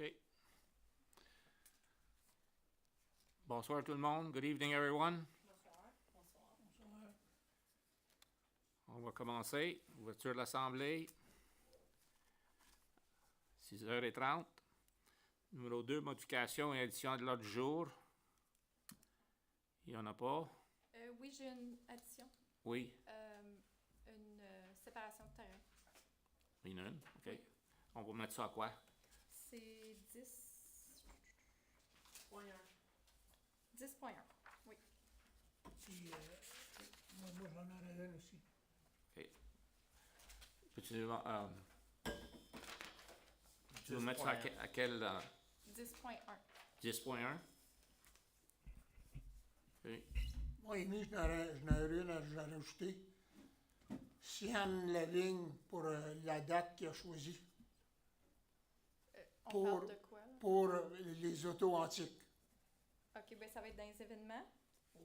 Okay. Bonsoir tout le monde. Good evening, everyone. On va commencer. Ouverture de l'Assemblée. 6h30. Numéro 2, modification et addition de l'ordre du jour. Il n'y en a pas. Oui, j'ai une addition. Oui. Une séparation de terrain. Il y en a une. OK. Oui. On va mettre ça à quoi? C'est 10.1. 10.1, oui. Puis, moi j'en aurais une aussi. OK. Peux-tu tu veux mettre ça à quel 10.1. 10.1? OK. Moi, Amy, j'en aurais une à rajouter. Sian Lavigne pour la date qu'il a choisie On parle de quoi, là? pour les autos antiques. OK, ben ça va être dans les événements.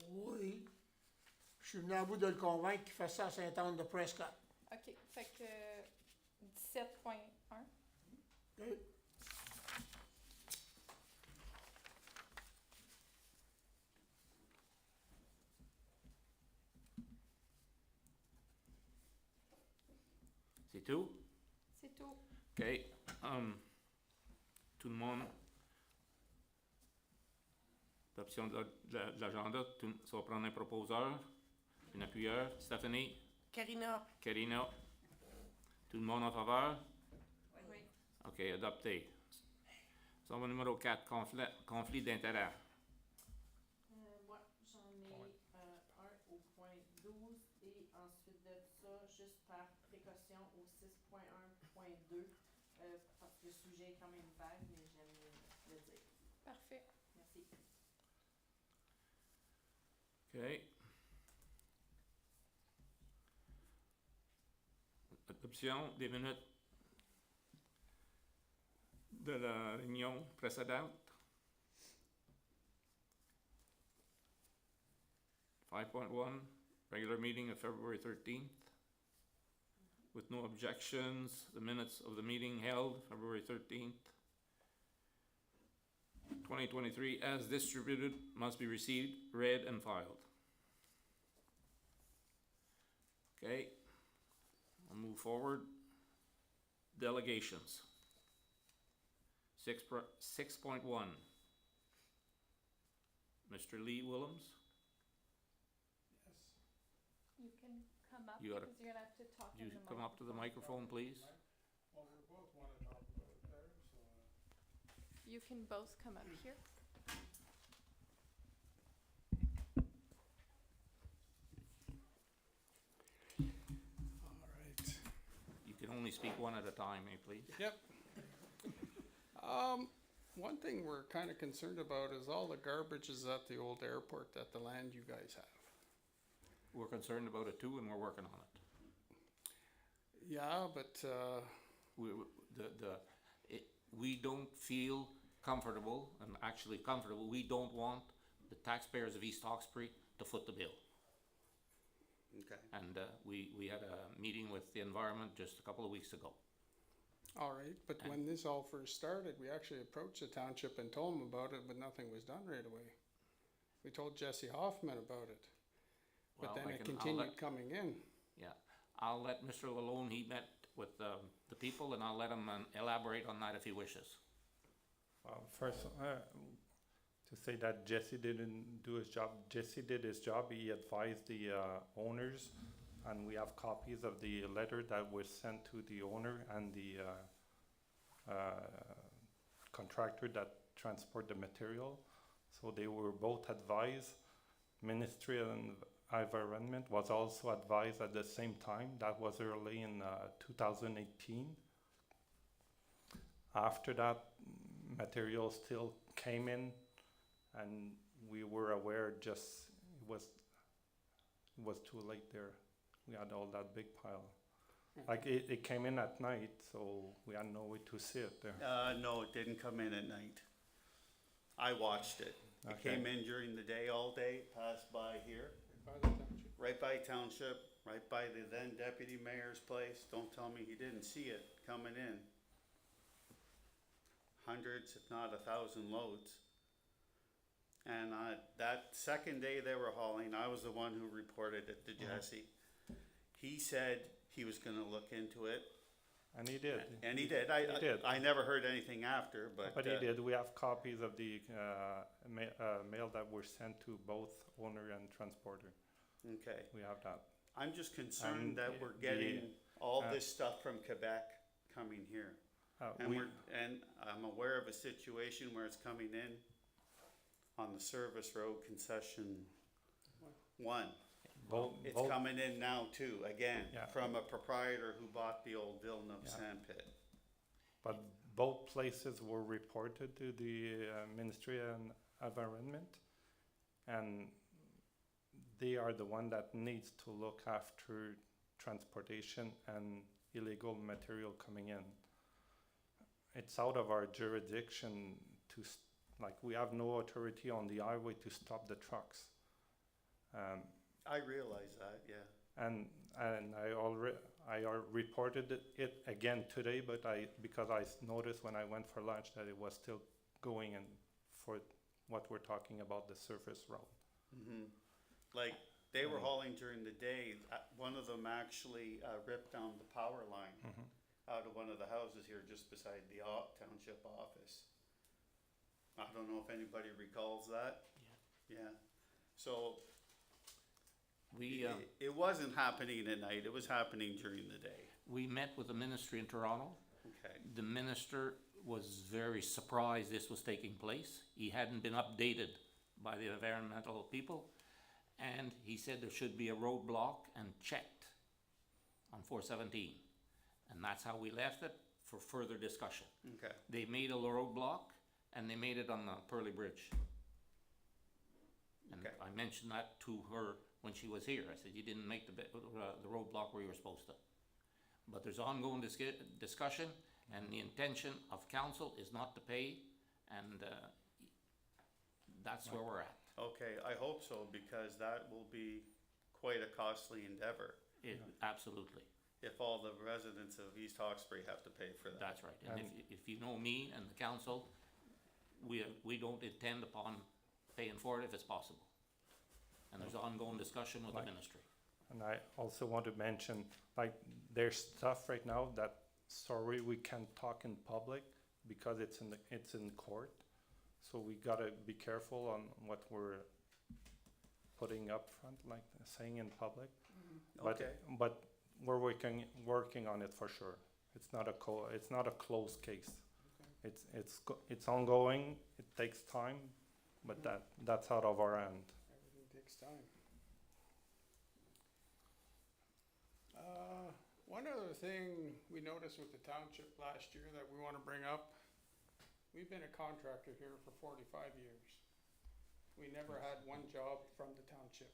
Oui. Je suis venu à bout de le convaincre qu'il fasse ça à Sainte-Anne-de-Prescott. OK, fait que 17.1. OK. C'est tout? C'est tout. OK. Tout le monde. L'option de l'agenda, ça va prendre un proposeur, un appuyeur. Stephanie? Karina. Karina? Tout le monde en faveur? Oui. OK, adopté. Sombre numéro 4, conflit d'intérêts. Moi, j'en ai un au point 12 et ensuite de ça, juste par précaution, au 6.1.2, parce que le sujet est quand même vague, mais j'aime le dire. Parfait. Merci. OK. Adoption des minutes de la réunion précédente. 5.1, regular meeting of February 13th. With no objections, the minutes of the meeting held February 13th, 2023, as distributed, must be received, read, and filed. Okay, I'll move forward. Delegations. 6.1. Mr. Lee Willems. Yes. You can come up You gotta- because you're going to have to talk You in the come up to the microphone, please. Well, we both want to talk about it there, so. You can both come up here. All right. You can only speak one at a time, please. Yep. One thing we're kind of concerned about is all the garbage is at the old airport, at the land you guys have. We're concerned about it too, and we're working on it. Yeah, but, We don't feel comfortable, and actually comfortable, we don't want the taxpayers of East Hawkesbury to foot the bill. Okay. And we had a meeting with the environment just a couple of weeks ago. all right, but when this all first started, we actually approached the township and told them about it, but nothing was done right away. We told Jesse Hoffman about it, Well, but then I it can- I'll continued let- coming in. Yeah, I'll let Mr. Lalone, he met with the people, and I'll let him elaborate on that if he wishes. First, to say that Jesse didn't do his job, Jesse did his job. He advised the owners, and we have copies of the letter that was sent to the owner and the contractor that transport the material. So they were both advised. Ministry of Environment was also advised at the same time. That was early in 2018. After that, material still came in, and we were aware just it was too late there. We had all that big pile. Like it came in at night, so we had no way to see it there. No, it didn't come in at night. I watched it. It Okay. came in during the day, all day, passed by here, By the township. right by township, right by the then deputy mayor's place. Don't tell me he didn't see it coming in. hundreds, if not 1,000 loads. And that second day they were hauling, I was the one who reported it to Jesse. He said he was gonna look into it, And he did. and he did. He did. I never heard anything after, but. But he did. We have copies of the mail that were sent to both owner and transporter. Okay. We have that. I'm just concerned And that we're getting all this stuff from Quebec coming here. And I'm aware of a situation where it's coming in on the service road concession one. It's both, coming in now too, again, Yeah. from a proprietor who bought the old Villeneuve Yeah. sand pit. but both places were reported to the Ministry of Environment, and they are the one that needs to look after transportation and illegal material coming in. It's out of our jurisdiction to, we have no authority on the highway to stop the trucks. I realize that, yeah. And I reported it again today, but because I noticed when I went for lunch that it was still going and for what we're talking about, the surface road. Like, they were hauling during the day, one of them actually ripped down the power line out of one of the houses here just beside the township office. I don't know if anybody recalls that. Yeah. So, it wasn't happening at night, it was happening during the day. We met with the ministry in Toronto. Okay. The minister was very surprised this was taking place. He hadn't been updated by the environmental people. And he said there should be a roadblock and checked on 417. And that's how we left it for further discussion. Okay. They made a roadblock and they made it on the Pearly Bridge. And Okay. I mentioned that to her when she was here. I said, you didn't make the roadblock where you were supposed to. But there's ongoing discussion, and the intention of council is not to pay, and that's where we're at. Okay, I hope so, because that will be quite a costly endeavor Absolutely, if all the residents of East Hawkesbury have to pay for that. that's right. And if you know me and the council, we don't intend upon paying for it if it's possible. And there's ongoing discussion with the ministry. And I also want to mention, there's stuff right now that, sorry, we can't talk in public because it's in court. So we gotta be careful on what we're putting up front, saying in public. Okay. But we're working on it for sure. It's not a closed case. It's ongoing. It takes time, but that's out of our hand. Everything takes time. One other thing we noticed with the township last year that we want to bring up, we've been a contractor here for 45 years. We never had one job from the township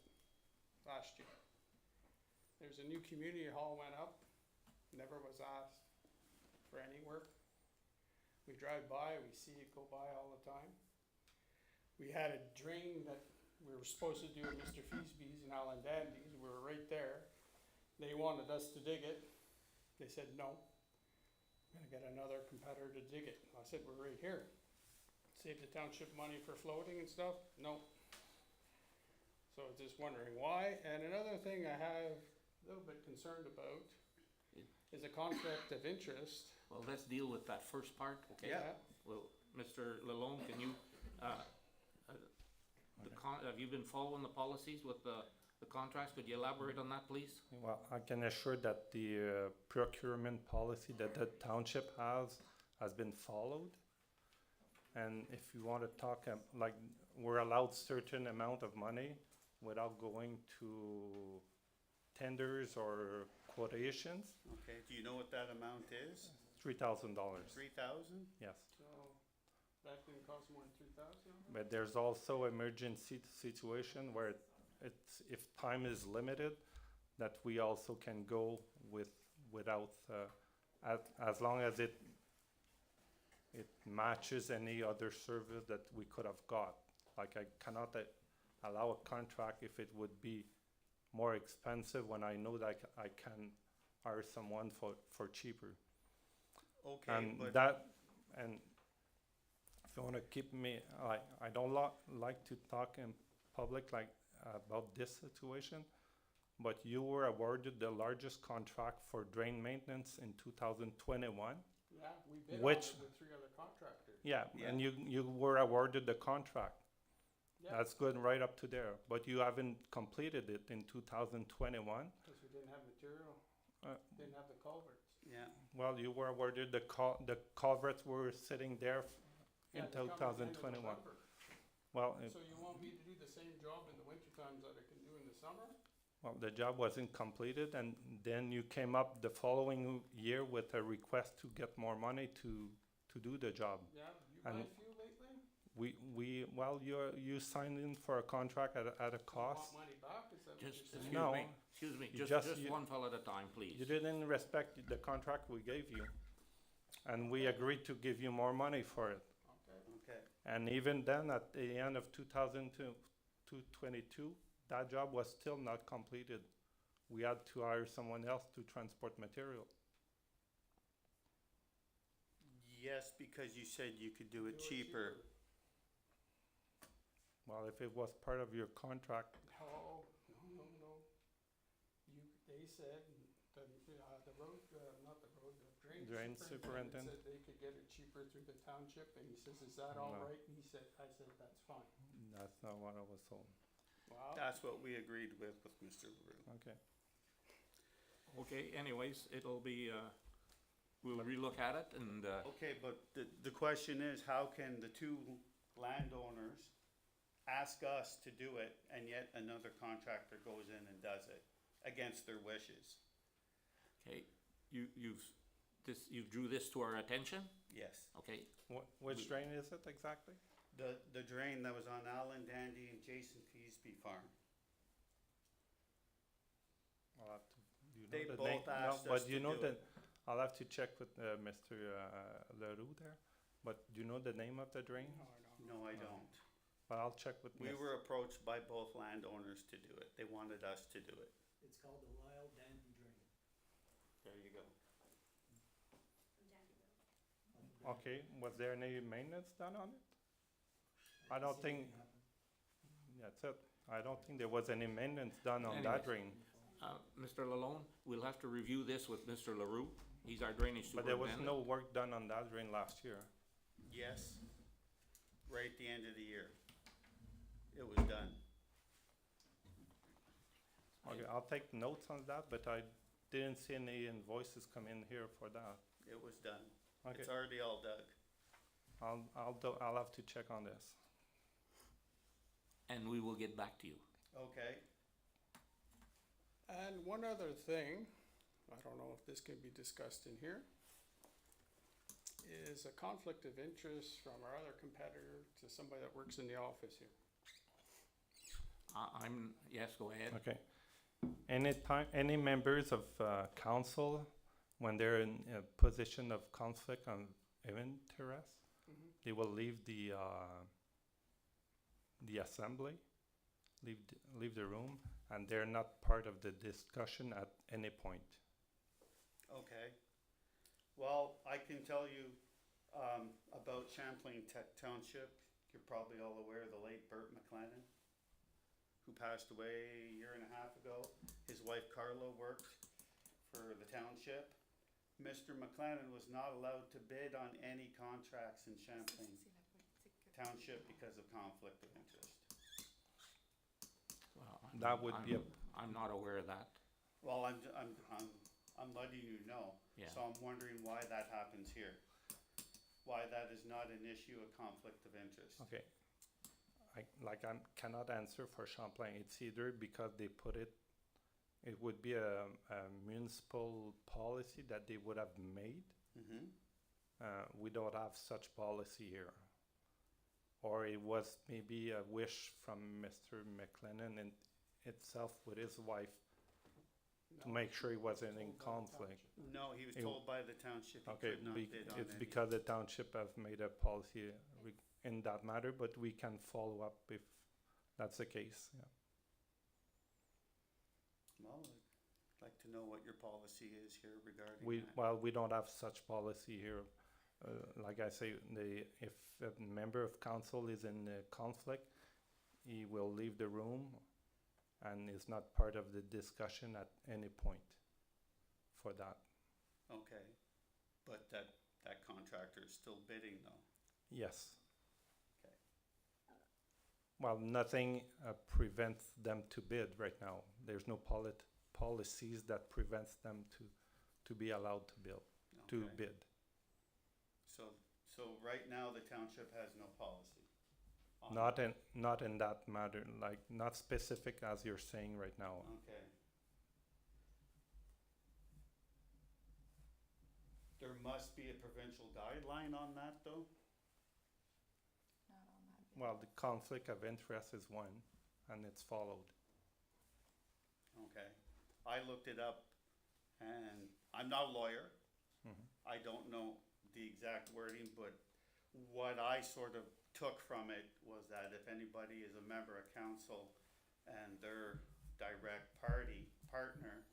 last year. There's a new community hall went up, never was asked for any work. We drive by, we see it go by all the time. We had a drain that we were supposed to do at Mr. Feasby's and Alan Dandy's, we were right there. They wanted us to dig it. They said, no, I'm gonna get another competitor to dig it. I said, we're right here. Save the township money for floating and stuff? No. So I was just wondering why. And another thing I have a little bit concerned about is a conflict of interest. Well, let's deal with that first part, okay? Yeah. Well, Mr. Lalonde, can you, have you been following the policies with the contracts? Could you elaborate on that, please? Well, I can assure that the procurement policy that the township has been followed. And if you want to talk, we're allowed certain amount of money without going to tenders or quotations. Okay, do you know what that amount is? $3,000. 3,000? Yes. So that didn't cost more than 3,000? But there's also emergency situation where if time is limited, that we also can go without, as long as it matches any other service that we could have got. I cannot allow a contract if it would be more expensive when I know that I can hire someone for cheaper. Okay, And but you wanna keep me, I don't like to talk in public like about this situation, but you were awarded the largest contract for drain maintenance in 2021. Yeah, we bid on Which- it with 3 other contractors. Yeah, Yeah. and you were awarded the contract. Yeah, That's good right up to there, but you haven't completed it in 2021. because we didn't have material, Uh, didn't have the culverts. Yeah, Well, you were awarded the culverts were sitting there Yeah, in they come at the end of 2021. November. Well, So you want me to do the same job in the winter times that I can do in the summer? well, the job wasn't completed, and then you came up the following year with a request to get more money to do the job. Yeah, you buy And- fuel lately? Well, you signed in for a contract at a Do you cost. want money back, is that what Just, you're saying? No. excuse me, You just you- one fella at a time, please. You didn't respect the contract we gave you, and we agreed to give you more money for it. Okay, okay. And even then, at the end of 2022, that job was still not completed. We had to hire someone else to transport material. Yes, because you said you could do it cheaper. Well, if it was part of your contract, No. They said, the road, not the road, the Drain drain superintendent. superintendent said they could get it cheaper through the township, and he says, is that all No. right? And I said, that's fine. that's not what I was told. Wow. That's what we agreed with Mr. LaRue. Okay. Okay, anyways, it'll be, we'll relook at it and, Okay, but the question is, how can the two landowners ask us to do it, and yet another contractor goes in and does it against their wishes? okay, you drew this to our attention, Yes. okay? Which drain is it exactly? The drain that was on Alan Dandy and Jason Peasby farm. I'll have to, you know They the both name? No, asked us but to you know do that, I'll have to check with Mr. Leroux there, but do you know the name of the drain? No, I don't. No, I don't. But I'll check with We Miss- were approached by both landowners to do it. They wanted us to do it. It's called the Lyle Dandy Drain. There you go. Okay, was there any maintenance done on it? I don't think, that's it. I don't think there was any maintenance done on that Anyways. drain. Mr. Lalone, we'll have to review this with Mr. LaRue. He's our drainage But there was superintendent. no work done on that drain last year. Yes, right at the end of the year. It was done. Okay, I'll take notes on that, but I didn't see any invoices come in here for that. It was done. Okay, It's already all dug. I'll have to check on this. And we will get back to you. Okay, And one other thing, I don't know if this can be discussed in here, is a conflict of interest from our other competitor to somebody that works in the office here. Yes, go ahead. Okay. Any members of council, when they're in a position of conflict of interest, they will leave the assembly, leave the room, and they're not part of the discussion at any point. okay. Well, I can tell you, about Champlain Township. You're probably all aware of the late Bert McLennan, who passed away a year and a half ago. His wife Carla worked for the township. Mr. McLennan was not allowed to bid on any contracts in Champlain Township because of conflict of interest. Well, That would be a, I'm not aware of that. Well, I'm letting you know. Yeah. So I'm wondering why that happens here. Why that is not an issue of conflict of interest. okay. I cannot answer for Champlain. It's either because they put it would be a municipal policy that they would have made. Mm-hmm. We don't have such policy here. Or it was maybe a wish from Mr. McLennan in itself with his wife to make sure he wasn't in conflict. No, he was It- told by the township he Okay, could not bid on it's any. because the township have made a policy in that matter, but we can follow up if that's the case, yeah. Well, I'd like to know what your policy is here regarding that. Well, we don't have such policy here. like I say, if a member of council is in conflict, he will leave the room and is not part of the discussion at any point for that. Okay, but that contractor is still bidding though? Yes. Okay. Well, nothing prevents them to bid right now. There's no policies that prevents them to be allowed to Okay. bid. So right now, the township has no policy? on Not in that matter, like not specific as you're saying right now. Okay. There must be a provincial guideline on that though? Not on that. Well, the conflict of interest is one, and it's followed. Okay. I looked it up and I'm not a lawyer. Mhm. I don't know the exact wording, but what I sort of took from it was that if anybody is a member of council and their direct partner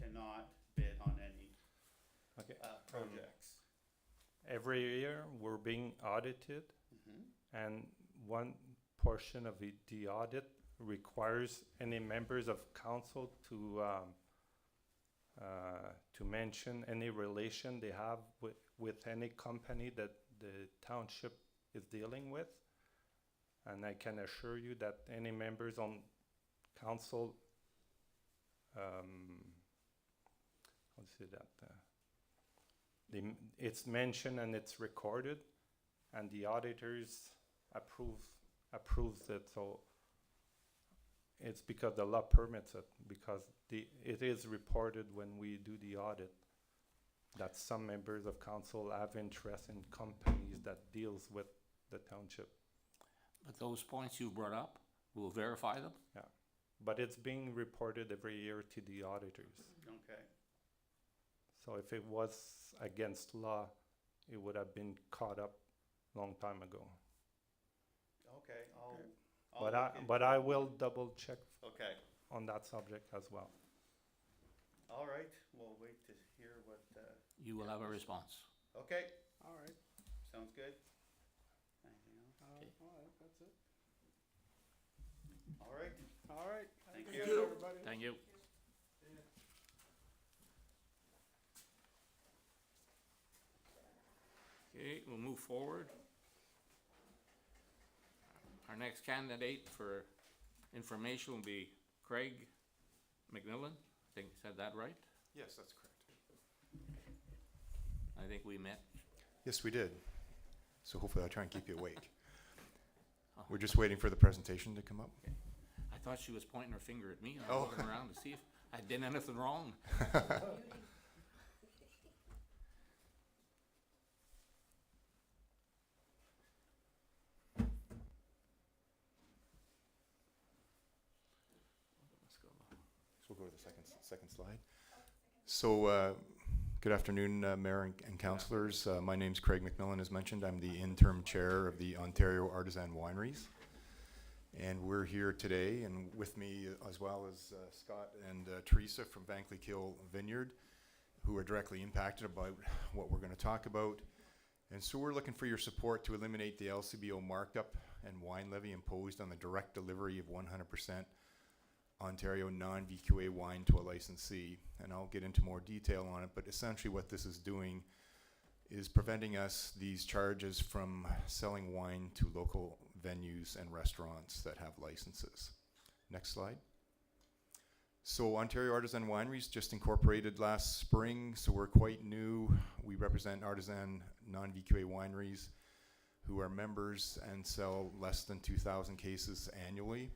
cannot bid on any Okay. projects. Every year, we're being audited, Mhm. and one portion of the audit requires any members of council to mention any relation they have with any company that the township is dealing with. And I can assure you that any members on council, how to say that, it's mentioned and it's recorded, and the auditors approves it, so it's because the law permits it, because it is reported when we do the audit that some members of council have interest in companies that deals with the township. But those points you brought up, we'll verify them. But it's being reported every year to the auditors. Okay. So if it was against law, it would have been caught up long time ago. Okay, I'll But I will double check Okay, on that subject as well. all right, we'll wait to hear what, You will have a response. okay, All right, sounds good. Anything else? Okay. all right, that's it. All right, All right. Thank Have a you. good night, everybody. Thank you. Okay, we'll move forward. Our next candidate for information will be Craig McMillan. I think I said that right? Yes, that's correct. I think we met. Yes, we did. So hopefully I'll try and keep you awake. Oh. We're just waiting for the presentation to come up. I thought she was pointing her finger at me. I Oh. was looking around to see if I did anything wrong. Let's go. So we'll go to the second slide. So, good afternoon, Mayor and councillors. My name's Craig McMillan, as mentioned. I'm the interim chair of the Ontario Artisan Wineries. And we're here today, and with me as well as Scott and Teresa from Van Cleek Hill Vineyard, who are directly impacted about what we're going to talk about. And so we're looking for your support to eliminate the LCBO markup and wine levy imposed on the direct delivery of 100% Ontario non-VQA wine to a licensee. And I'll get into more detail on it, but essentially what this is doing is preventing us these charges from selling wine to local venues and restaurants that have licenses. Next slide. So Ontario Artisan Wineries just incorporated last spring, so we're quite new. We represent artisan non-VQA wineries who are members and sell less than 2,000 cases annually.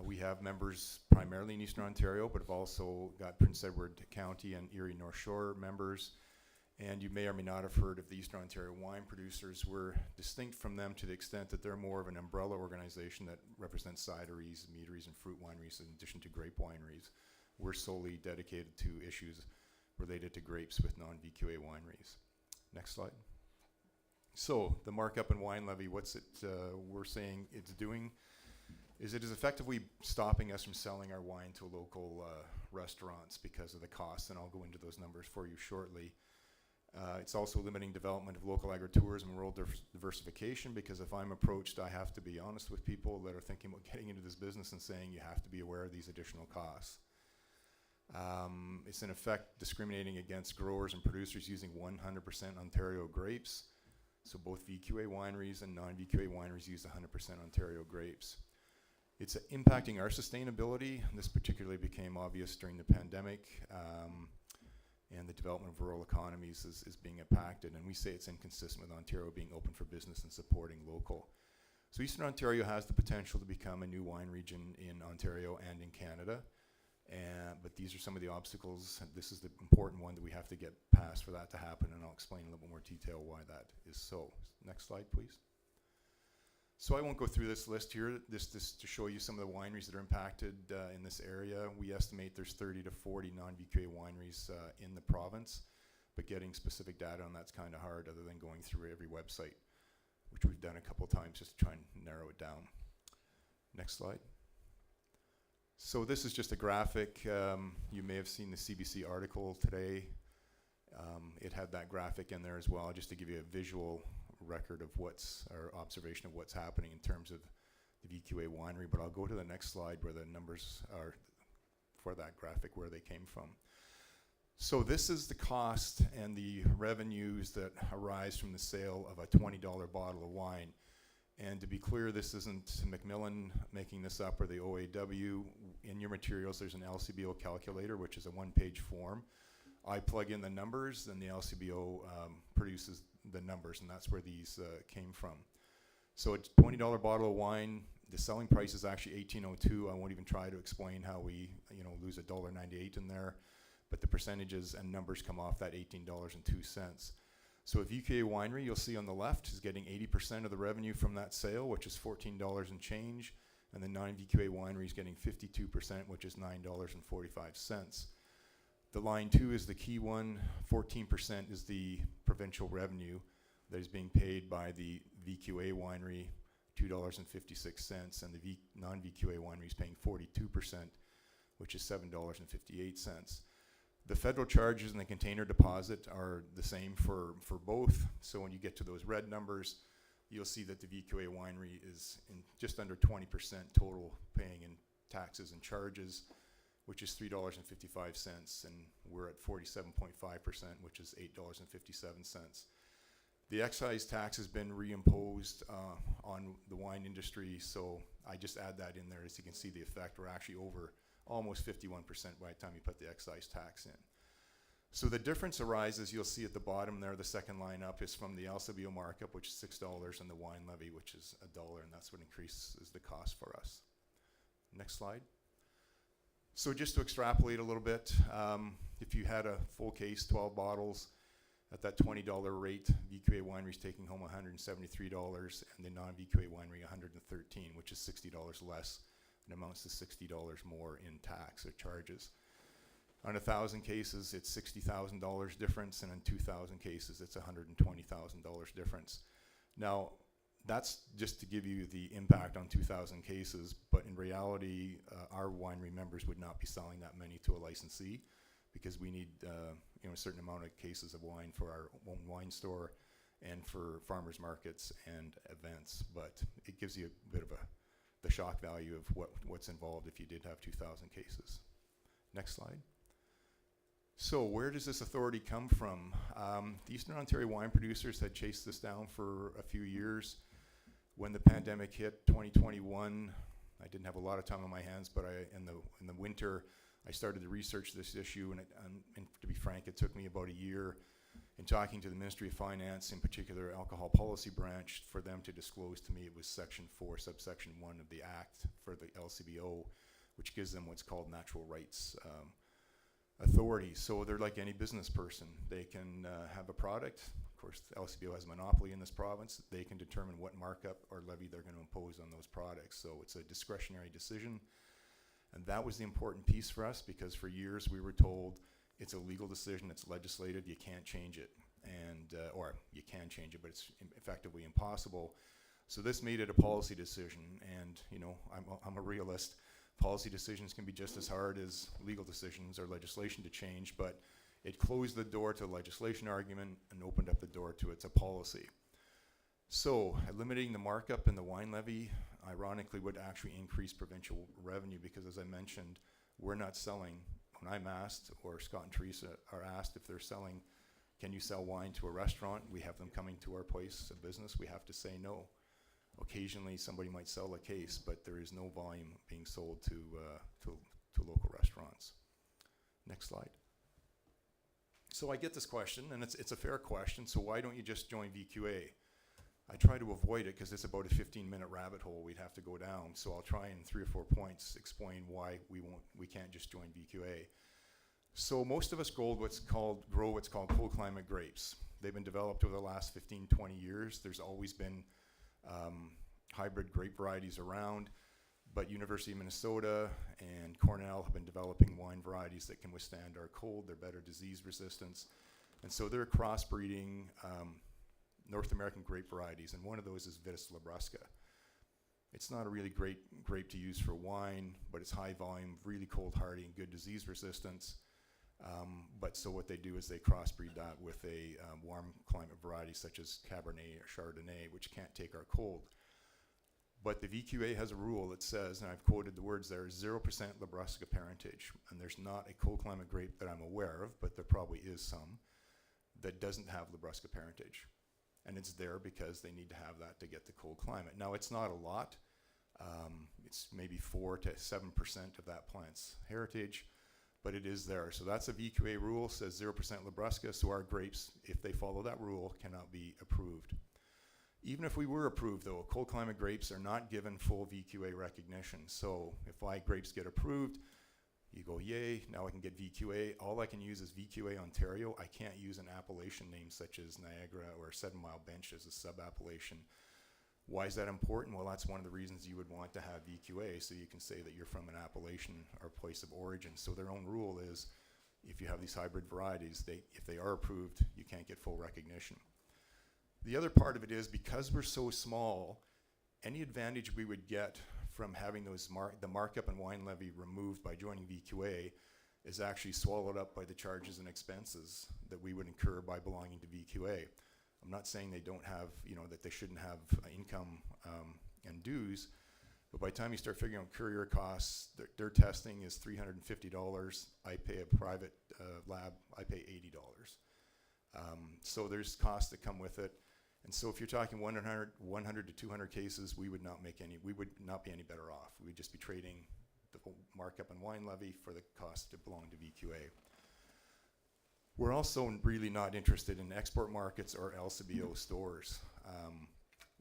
We have members primarily in Eastern Ontario, but have also got Prince Edward County and Erie North Shore members. And you may or may not have heard of the Eastern Ontario Wine Producers. We're distinct from them to the extent that they're more of an umbrella organization that represents cideries, meaderies, and fruit wineries in addition to grape wineries. We're solely dedicated to issues related to grapes with non-VQA wineries. Next slide. So the markup and wine levy, what's it we're saying it's doing is it is effectively stopping us from selling our wine to local restaurants because of the costs, and I'll go into those numbers for you shortly. It's also limiting development of local agritourism and rural diversification, because if I'm approached, I have to be honest with people that are thinking about getting into this business and saying you have to be aware of these additional costs. It's in effect discriminating against growers and producers using 100% Ontario grapes. So both VQA wineries and non-VQA wineries use 100% Ontario grapes. It's impacting our sustainability. This particularly became obvious during the pandemic, and the development of rural economies is being impacted. And we say it's inconsistent with Ontario being open for business and supporting local. So Eastern Ontario has the potential to become a new wine region in Ontario and in Canada. But these are some of the obstacles, and this is the important one that we have to get past for that to happen, and I'll explain in a little bit more detail why that is so. Next slide, please. So I won't go through this list here. This to show you some of the wineries that are impacted in this area. We estimate there's 30 to 40 non-VQA wineries in the province, but getting specific data on that's kind of hard, other than going through every website, which we've done a couple times just to try and narrow it down. Next slide. So this is just a graphic. You may have seen the CBC article today. It had that graphic in there as well, just to give you a visual record of or observation of what's happening in terms of the VQA winery. But I'll go to the next slide where the numbers are for that graphic, where they came from. So this is the cost and the revenues that arise from the sale of a $20 bottle of wine. And to be clear, this isn't Macmillan making this up or the OAW. In your materials, there's an LCBO calculator, which is a one-page form. I plug in the numbers, and the LCBO produces the numbers, and that's where these came from. So a $20 bottle of wine, the selling price is actually $18.02. I won't even try to explain how we lose $1.98 in there, but the percentages and numbers come off that $18.02. So a VQA winery, you'll see on the left, is getting 80% of the revenue from that sale, which is $14 and change, and the non-VQA winery is getting 52%, which is $9.45. The line 2 is the key one. 14% is the provincial revenue that is being paid by the VQA winery, $2.56, and the non-VQA winery is paying 42%, which is $7.58. The federal charges and the container deposit are the same for both. So when you get to those red numbers, you'll see that the VQA winery is in just under 20% total paying in taxes and charges, which is $3.55, and we're at 47.5%, which is $8.57. The excise tax has been reimposed on the wine industry, so I just add that in there. As you can see the effect, we're actually over almost 51% by the time you put the excise tax in. So the difference arises, you'll see at the bottom there, the second line up is from the LCBO markup, which is $6, and the wine levy, which is $1, and that's what increases the cost for us. Next slide. So just to extrapolate a little bit, if you had a full case, 12 bottles, at that $20 rate, VQA winery's taking home $173, and the non-VQA winery $113, which is $60 less, and amounts to $60 more in tax or charges. On 1,000 cases, it's $60,000 difference, and in 2,000 cases, it's $120,000 difference. Now, that's just to give you the impact on 2,000 cases, but in reality, our winery members would not be selling that many to a licensee, because we need a certain amount of cases of wine for our own wine store and for farmers markets and events. But it gives you a bit of the shock value of what's involved if you did have 2,000 cases. Next slide. So where does this authority come from? The Eastern Ontario wine producers had chased this down for a few years. When the pandemic hit 2021, I didn't have a lot of time on my hands, but in the winter, I started to research this issue, and to be frank, it took me about a year in talking to the Ministry of Finance, in particular Alcohol Policy Branch, for them to disclose to me it was Section 4, subsection 1 of the Act for the LCBO, which gives them what's called natural rights authority. So they're like any business person. They can have a product. Of course, the LCBO has a monopoly in this province. They can determine what markup or levy they're going to impose on those products. So it's a discretionary decision. And that was the important piece for us, because for years we were told it's a legal decision, it's legislated, you can't change it. And or you can change it, but it's effectively impossible. So this made it a policy decision. And I'm a realist. Policy decisions can be just as hard as legal decisions or legislation to change, but It closed the door to legislation argument and opened up the door to it's a policy. So limiting the markup in the wine levy ironically would actually increase provincial revenue because, as I mentioned, we're not selling. When I'm asked, or Scott and Teresa are asked if they're selling, can you sell wine to a restaurant? We have them coming to our place of business. We have to say no. Occasionally somebody might sell a case, but there is no volume being sold to local restaurants. Next slide. So I get this question, and it's a fair question, so why don't you just join VQA? I try to avoid it because it's about a 15-minute rabbit hole we'd have to go down, so I'll try in 3 or 4 points explain why we can't just join VQA. So most of us grow what's called cold climate grapes. They've been developed over the last 15, 20 years. There's always been hybrid grape varieties around, but University of Minnesota and Cornell have been developing wine varieties that can withstand our cold. They're better disease resistance. And so they're crossbreeding North American grape varieties, and one of those is Vitis labrusca. It's not a really great grape to use for wine, but it's high volume, really cold hardy, and good disease resistance. But so what they do is they crossbreed that with a warm climate variety such as Cabernet or Chardonnay, which can't take our cold. But the VQA has a rule that says, and I've quoted the words there, 0% Labrusca parentage. And there's not a cold climate grape that I'm aware of, but there probably is some, that doesn't have Labrusca parentage. And it's there because they need to have that to get the cold climate. Now, it's not a lot. It's maybe 4 to 7% of that plant's heritage, but it is there. So that's a VQA rule, says 0% Labrusca, so our grapes, if they follow that rule, cannot be approved. Even if we were approved, though, cold climate grapes are not given full VQA recognition. So if my grapes get approved, you go, yay, now I can get VQA. All I can use is VQA Ontario. I can't use an appellation name such as Niagara or 7 Mile Bench as a sub-appellation. Why is that important? Well, that's one of the reasons you would want to have VQA, so you can say that you're from an appellation or place of origin. So their own rule is, if you have these hybrid varieties, if they are approved, you can't get full recognition. The other part of it is, because we're so small, any advantage we would get from having those the markup and wine levy removed by joining VQA is actually swallowed up by the charges and expenses that we would incur by belonging to VQA. I'm not saying they don't have, that they shouldn't have income and dues, but by the time you start figuring out courier costs, their testing is $350. I pay a private lab, I pay $80. So there's costs that come with it. And so if you're talking 100 to 200 cases, we would not be any better off. We'd just be trading the markup and wine levy for the cost to belong to VQA. We're also really not interested in export markets or LCBO stores.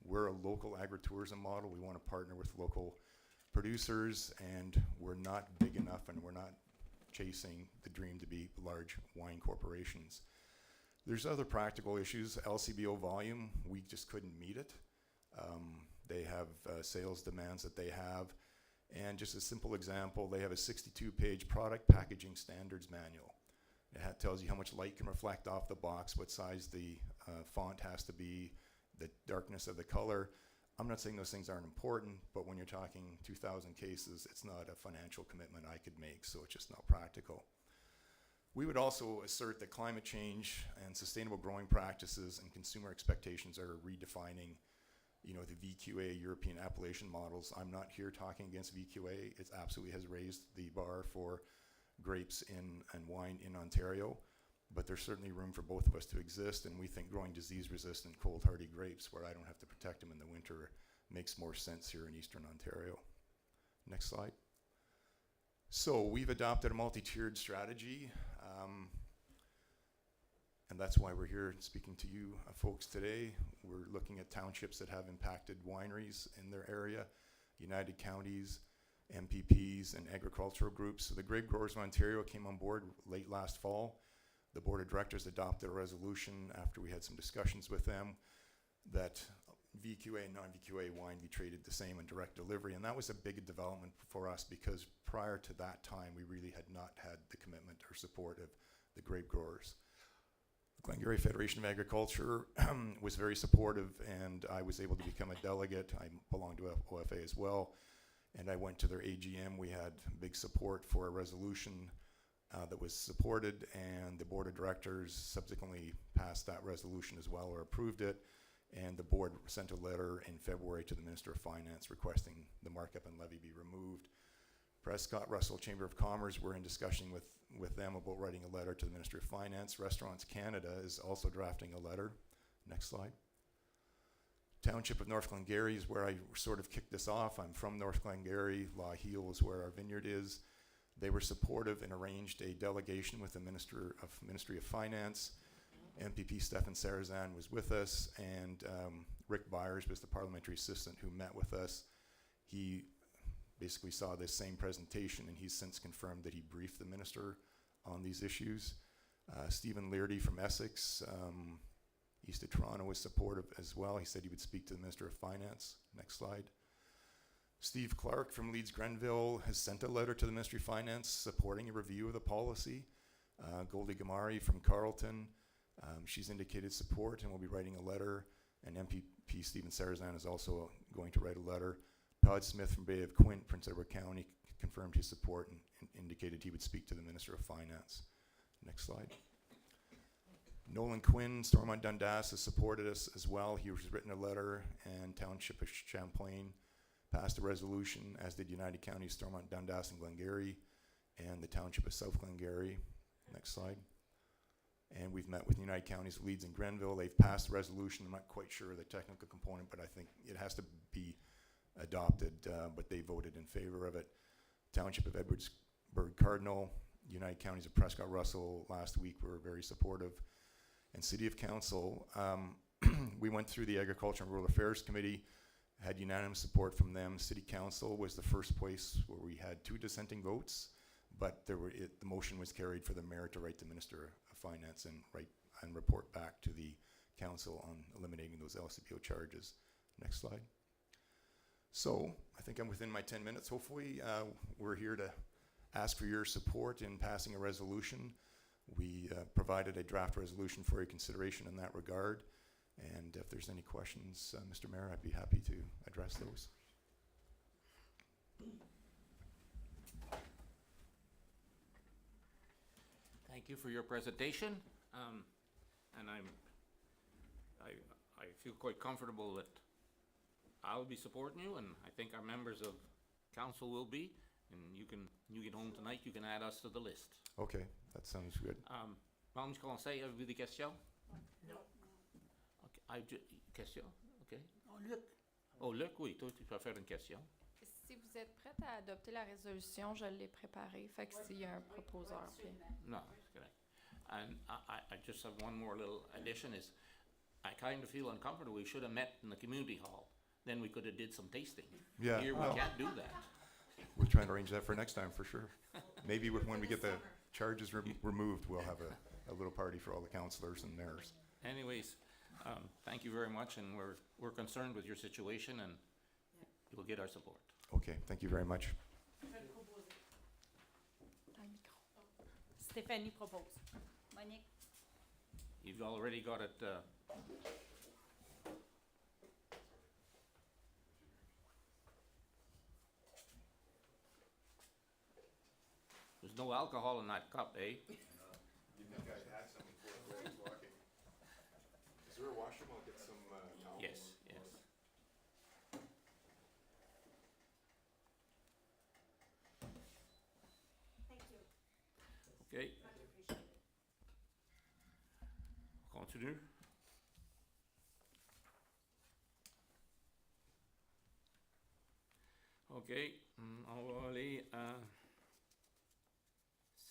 We're a local agritourism model. We want to partner with local producers, and we're not big enough, and we're not chasing the dream to be large wine corporations. There's other practical issues. LCBO volume, we just couldn't meet it. They have sales demands that they have. And just a simple example, they have a 62-page product packaging standards manual. It tells you how much light can reflect off the box, what size the font has to be, the darkness of the color. I'm not saying those things aren't important, but when you're talking 2,000 cases, it's not a financial commitment I could make, so it's just not practical. We would also assert that climate change and sustainable growing practices and consumer expectations are redefining, the VQA European appellation models. I'm not here talking against VQA. It absolutely has raised the bar for grapes and wine in Ontario, but there's certainly room for both of us to exist, and we think growing disease-resistant, cold-hardy grapes where I don't have to protect them in the winter makes more sense here in Eastern Ontario. Next slide. So we've adopted a multi-tiered strategy, and that's why we're here speaking to you folks today. We're looking at townships that have impacted wineries in their area, United Counties, MPPs, and agricultural groups. So the Grape Growers of Ontario came on board late last fall. The Board of Directors adopted a resolution after we had some discussions with them that VQA and non-VQA wine be treated the same in direct delivery, and that was a big development for us because prior to that time we really had not had the commitment or support of the grape growers. The Glengarry Federation of Agriculture was very supportive, and I was able to become a delegate. I belong to OFA as well, and I went to their AGM. We had big support for a resolution that was supported, and the board of directors subsequently passed that resolution as well, or approved it, and the board sent a letter in February to the Minister of Finance requesting the markup and levy be removed. Prescott Russell Chamber of Commerce, we're in discussion with them about writing a letter to the Minister of Finance. Restaurants Canada is also drafting a letter. Next slide. Township of North Glengarry is where I sort of kicked this off. I'm from North Glengarry. La Heel is where our vineyard is. They were supportive and arranged a delegation with the Ministry of Finance. MPP Stefan Sarazan was with us, and Rick Byers was the parliamentary assistant who met with us. He basically saw this same presentation, and he's since confirmed that he briefed the minister on these issues. Stephen Leardy from Essex, East of Toronto, was supportive as well. He said he would speak to the Minister of Finance. Next slide. Steve Clark from Leeds Grenville has sent a letter to the Ministry of Finance supporting a review of the policy. Goldie Gamari from Carleton, she's indicated support and will be writing a letter. And MPP Stephen Sarazan is also going to write a letter. Todd Smith from Bay of Quinte, Prince Edward County, confirmed his support and indicated he would speak to the Minister of Finance. Next slide. Nolan Quinn, Stormont Dundas, has supported us as well. He has written a letter, and Township of Champlain passed a resolution, as did United Counties, Stormont Dundas, and Glengarry, and the Township of South Glengarry. Next slide. And we've met with United Counties, Leeds, and Grenville. They've passed the resolution. I'm not quite sure of the technical component, but I think it has to be adopted, but they voted in favor of it. Township of Edwardsburg Cardinal, United Counties of Prescott Russell last week were very supportive. And City of Council, we went through the Agriculture and Rural Affairs Committee, had unanimous support from them. City Council was the first place where we had 2 dissenting votes, but the motion was carried for the mayor to write to Minister of Finance and report back to the council on eliminating those LCBO charges. Next slide. So I think I'm within my 10 minutes. Hopefully, we're here to ask for your support in passing a resolution. We provided a draft resolution for your consideration in that regard. And if there's any questions, Mr. Mayor, I'd be happy to address those. Thank you for your presentation. And I feel quite comfortable that I'll be supporting you, and I think our members of council will be. And you get home tonight, you can add us to the list. Okay, that sounds good. Membres du conseil, avez-vous des questions? Non. Okay. Question? OK. Oh, Luc, Oh, Luc, oui, toi, tu peux faire une question. Si vous êtes prête à adopter la résolution, je l'ai préparée. Fait que s'il y a un proposeur, puis... No, it's correct. And I just have one more little addition is, I kind of feel uncomfortable. We should have met in the community hall. Then we could have did some tasting. Yeah, Here, we well, can't do that. we'll try and arrange that for next time for sure. Maybe when we get the charges removed, we'll have a little party for all the councilors and mayors. Anyways, thank you very much, and we're concerned with your situation, and you'll get our support. Okay, thank you very much. Dans le micro. Stéphanie propose. Monique, You've already got it, there's no alcohol in that cup, eh? You think I had some before I was walking? Is there a washroom? I'll get some towels. Yes, yes. thank you. OK. Much appreciated. On continue. OK, on va aller à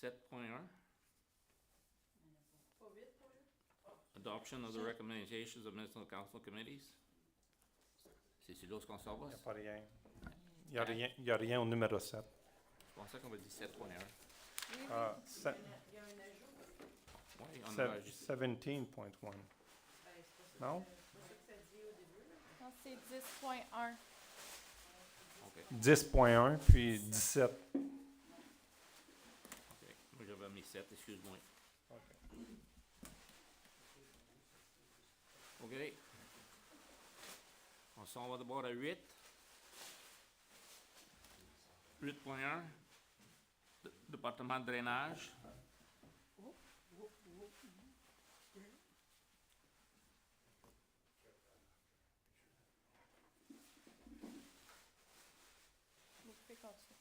7.1. Adoption of the recommendations of municipal council committees. C'est celui-là où on s'en va? Il n'y a pas rien. Il y a rien au numéro 7. Je pensais qu'on va dire 7.1. Ah, Il y a un ajout. Oui, on a ajusté. 17.1. Non? C'est ça que ça dit au début. Non, c'est 10.1. OK. 10.1, puis 17. OK. Moi, j'avais mis 7, excuse-moi. OK. On s'en va d'abord à 8. 8.1. Département de drainage. Vous pouvez continuer.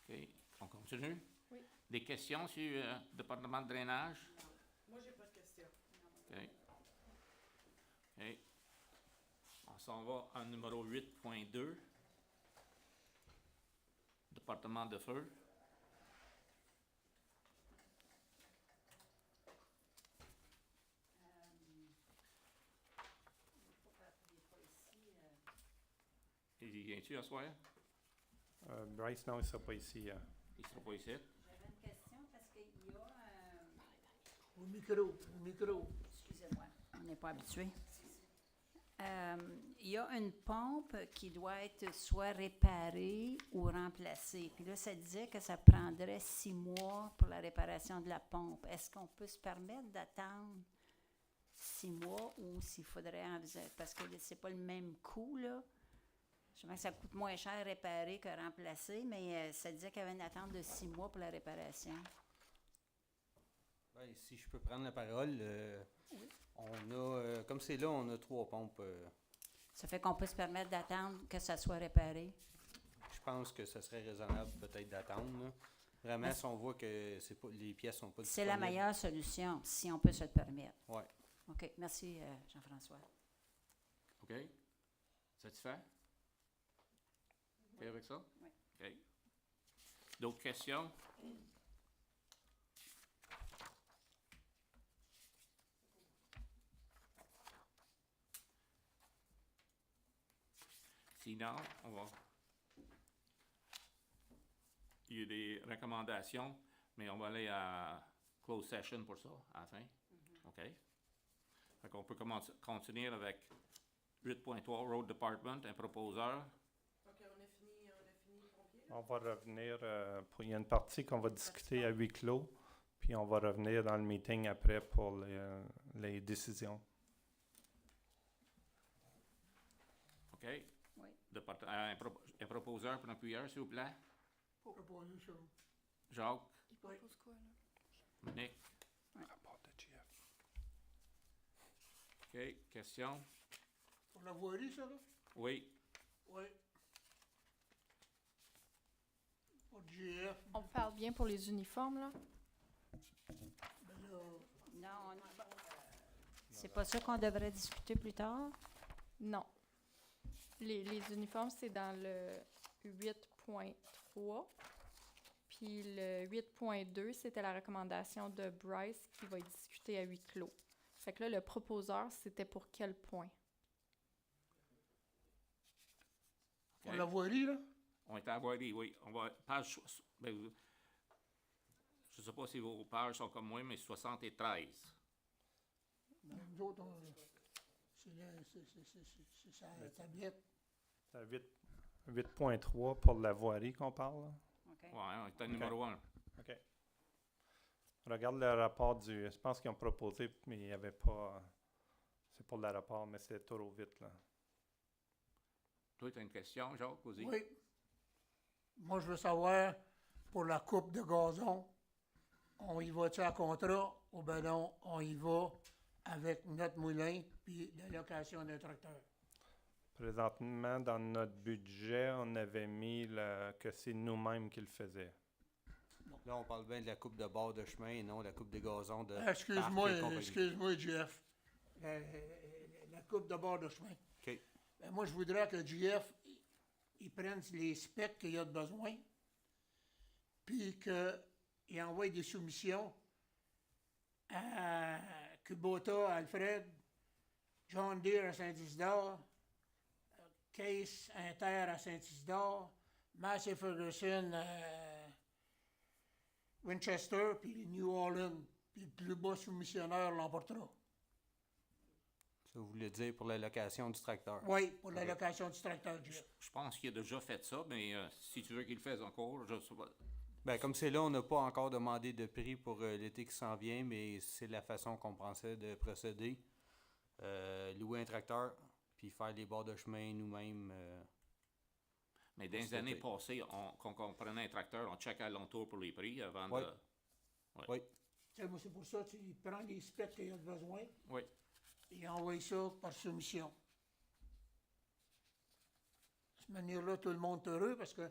OK, on continue? Oui. Des questions sur département de drainage? Moi, j'ai pas de questions. OK. OK. On s'en va en numéro 8.2. Département de feu. Il vient-tu à soir? Bryce, non, il ne sera pas ici. Il sera pas ici? J'avais une question parce qu'il y a Au micro. excusez-moi, on n'est pas habitué. Il y a une pompe qui doit être soit réparée ou remplacée. Puis là, ça disait que ça prendrait 6 mois pour la réparation de la pompe. Est-ce qu'on peut se permettre d'attendre 6 mois ou s'il faudrait envisager? Parce que c'est pas le même coût, là. Je sais que ça coûte moins cher réparer que remplacer, mais ça disait qu'il y avait une attente de 6 mois pour la réparation. Ben, si je peux prendre la parole, on a, comme c'est là, on a 3 pompes. Ça fait qu'on peut se permettre d'attendre que ça soit réparé. Je pense que ce serait raisonnable peut-être d'attendre. Là. Vraiment, si on voit que c'est pas, les pièces sont pas C'est la disponibles. meilleure solution, si on peut se le permettre. Oui. OK. Merci, Jean-François. OK. Satisfait? OK avec ça? Oui. OK. D'autres questions? Sinon, on va... Il y a des recommandations, mais on va aller à closed session pour ça, à la fin. OK? Fait qu'on peut continuer avec 8.3 Road Department, un proposeur. OK, on a fini pompier. On va revenir, il y a une partie qu'on va discuter à huis clos, puis on va revenir dans le meeting après pour les décisions. OK? Oui. Un proposeur pour un appuyeur, s'il vous plaît. Proposition. Jacques, Il propose quoi, là? Nick. Rapport de GF. OK, question? Pour la voirie, ça, là? Oui. Oui. Pour GF, On parle bien pour les uniformes, là? ben là, Non, c'est pas ça qu'on devrait discuter plus tard? Non. Les uniformes, c'est dans le 8.3. Puis le 8.2, c'était la recommandation de Bryce qui va être discutée à huis clos. Fait que là, le proposeur, c'était pour quel point? pour la voirie, là? On est à voirie, oui. On va page... Ben, je ne sais pas si vos pages sont comme moi, mais 73. Ben, nous autres, c'est sa tablette. C'est 8.3 pour la voirie qu'on parle. Là. OK. Ouais, on est à numéro 1. OK. Regarde le rapport du... Je pense qu'ils ont proposé, mais il n'y avait pas... C'est pour le rapport, mais c'est trop vite, là. Toi, tu as une question, Jacques? Vas-y. Oui. Moi, je veux savoir, pour la coupe de gazon, on y va-tu à contrat ou ben non, on y va avec notre moulin puis la location d'un tracteur? Présentement, dans notre budget, on avait mis que c'est nous-mêmes qui le faisions. Là, on parle bien de la coupe de bord de chemin et non la coupe de gazon de Excuse-moi, parc et compagnie. excuse-moi, Jeff. La coupe de bord de chemin. OK. Ben, moi, je voudrais que JF, il prenne les specs qu'il a de besoin, puis qu'il envoie des soumissions à Kubota, Alfred, John Deere à Saint-Isidore, Case Inter à Saint-Isidore, Massey Ferguson à Winchester, puis New Orleans, puis le plus bas soumissionnaire l'emportera. Ça vous voulez dire pour la location du tracteur? Oui, pour la location du tracteur, Jeff. Je pense qu'il a déjà fait ça, mais si tu veux qu'il le fasse encore, je sais pas. Ben, comme c'est là, on n'a pas encore demandé de prix pour l'été qui s'en vient, mais c'est la façon qu'on pensait de procéder. Louer un tracteur, puis faire les bords de chemin nous-mêmes. Mais dans les cet années été. passées, quand on prenait un tracteur, on checkait alentour pour les prix avant Oui. de... Oui, Tu sais, moi, c'est pour ça que tu prends les specs qu'il y a besoin Oui. et envoie ça par soumission. De cette manière-là, tout le monde est heureux parce que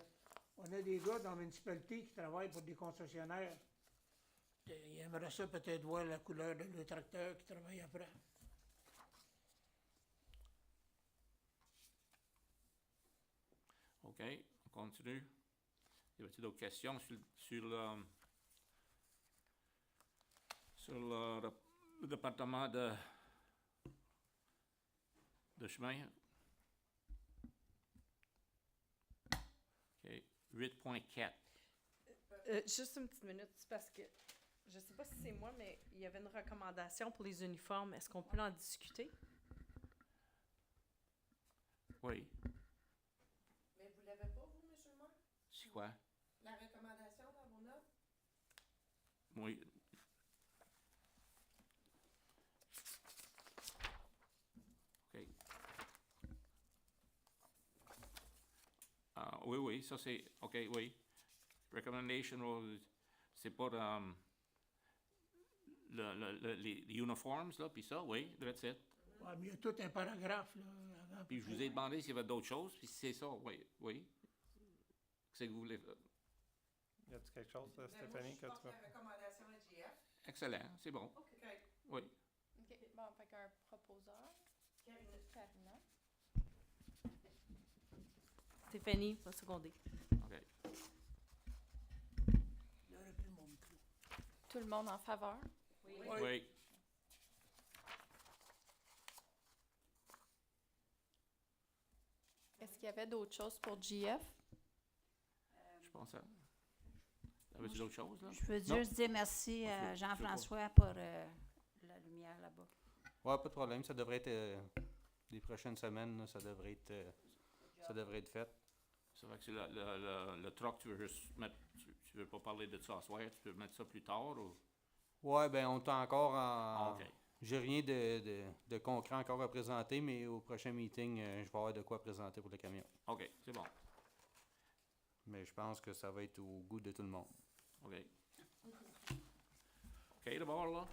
on a des gars dans la municipalité qui travaillent pour des concessionnaires. Et ils aimeraient ça peut-être voir la couleur de le tracteur qui travaille après. OK, on continue. Y a-t-il d'autres questions sur le département de chemin? OK, 8.4. Juste une petite minute, c'est parce que je sais pas si c'est moi, mais il y avait une recommandation pour les uniformes. Est-ce qu'on peut en discuter? Oui, Mais vous l'avez pas, vous, monsieur le maire? c'est quoi? La recommandation dans vos notes? Oui. OK. Oui, ça c'est... OK, oui. Recommendation, c'est pour les uniforms, là, puis ça, oui, that's it. Ouais, mais il y a tout un paragraphe là, avant. Puis je vous ai demandé s'il y avait d'autres choses, puis c'est ça, oui, oui. Qu'est-ce que vous voulez? Y a-t-il quelque chose, Stéphanie, que tu veux? recommandation à GF. Excellent, c'est bon, OK. oui. OK. Bon, fait qu'un proposeur, Karina. Stéphanie, va seconder. OK. Il aurait pris mon micro. Tout le monde en faveur? Oui. Est-ce qu'il y avait d'autres choses pour GF? Je pense ça. Avais-tu d'autres choses, là? Je veux Non. juste dire merci Tu à veux Jean-François pour la lumière là-bas. ouais, pas de problème. Ça devrait être les prochaines semaines, là, ça devrait être fait. Ça fait que c'est le truck, tu veux juste mettre... Tu veux pas parler de ça à soir, tu peux mettre ça plus tard, ou... Ouais, ben on est encore en. OK. J'ai rien de concret encore à présenter, mais au prochain meeting, je vais avoir de quoi présenter pour le camion. OK, c'est bon. Mais je pense que ça va être au goût de tout le monde. OK. OK, d'abord, là.